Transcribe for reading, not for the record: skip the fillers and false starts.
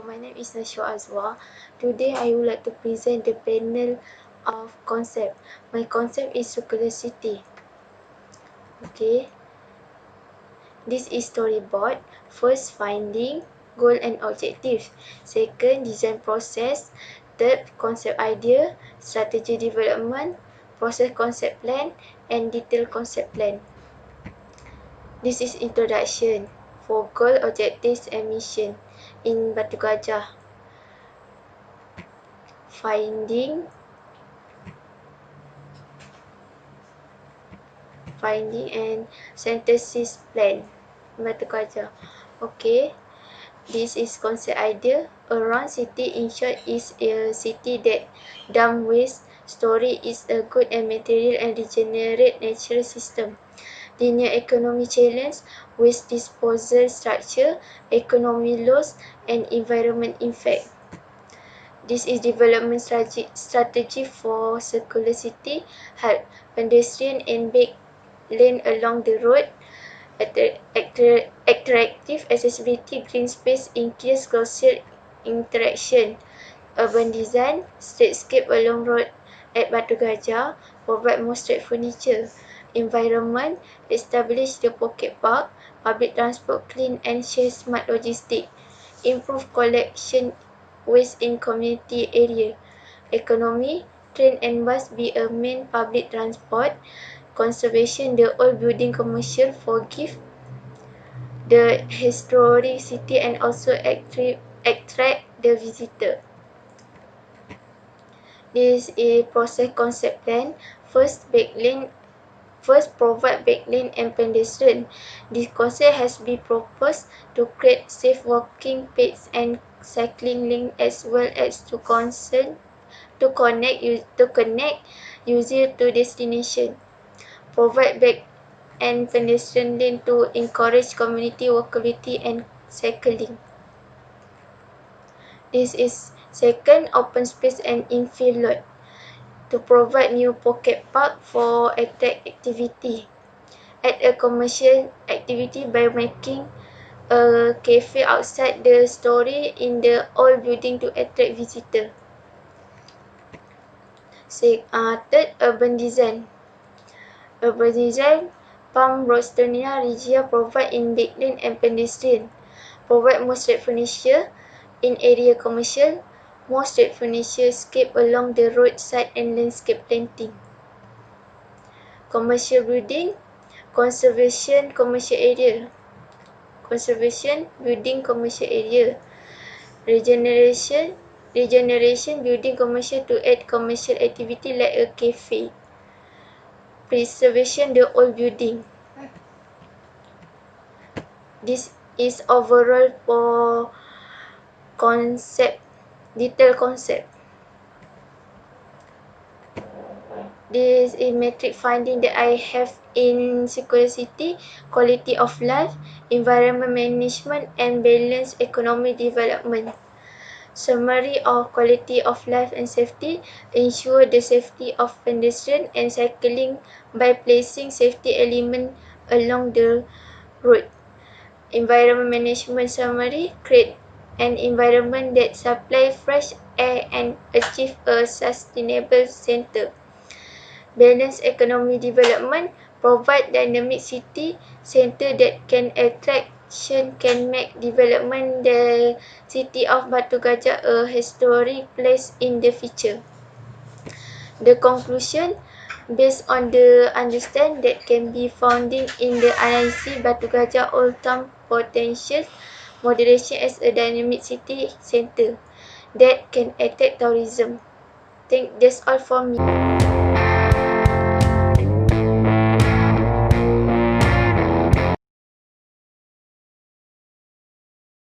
my name is Nashwa Azwa. Today I would like to present the panel of concept. My concept is circular city. Okay, this is storyboard. First, finding, goal and objectives. Second, design process. Third, concept idea, strategy development, process concept plan and detailed concept plan. This is introduction for goal, objectives and mission in Batu Gajah. Finding and synthesis plan Batu Gajah. Okay, this is concept idea. A round city in short is a city that dump waste, storage is a good and material and regenerate natural system. Linear economy challenge, waste disposal structure, economy loss and environment impact. This is development strategy for circular city, help pedestrian and bike lane along the road, attractive accessibility, green space, increase social interaction, urban design, streetscape along road at Batu Gajah, provide more street furniture, environment, establish the pocket park, public transport clean and share smart logistic, improve collection waste in community area, economy, train and bus be a main public transport, conservation the old building commercial forgive the historic city and also attract the visitor. This is process concept plan. First, provide bike lane and pedestrian. This concept has been proposed to create safe walking paths and cycling lane as well as to connect user to destination. Provide bike and pedestrian lane to encourage community walkability and cycling. This is second, open space and infill lot to provide new pocket park for attract activity. Add a commercial activity by making a cafe outside the story in the old building to attract visitor. Third, urban design. Urban design, Palm Rostonia Regia provide in bike lane and pedestrian. Provide more street furniture in area commercial, more street furniture scape along the roadside and landscape planting. Commercial building, conservation commercial area. Conservation building commercial area. Regeneration building commercial to add commercial activity like a cafe. Preservation the old building. This is overall for detailed concept. This is metric finding that I have in circular city, quality of life, environment management and balanced economic development. Summary of quality of life and safety, ensure the safety of pedestrian and cycling by placing safety element along the road. Environment management summary, create an environment that supply fresh air and achieve a sustainable center. Balanced economic development, provide dynamic city center that can can make development the city of Batu Gajah a historic place in the future. The conclusion, based on the understand that can be found in the analysis Batu Gajah Old Town potential moderation as a dynamic city center that can attract tourism. That's all from me.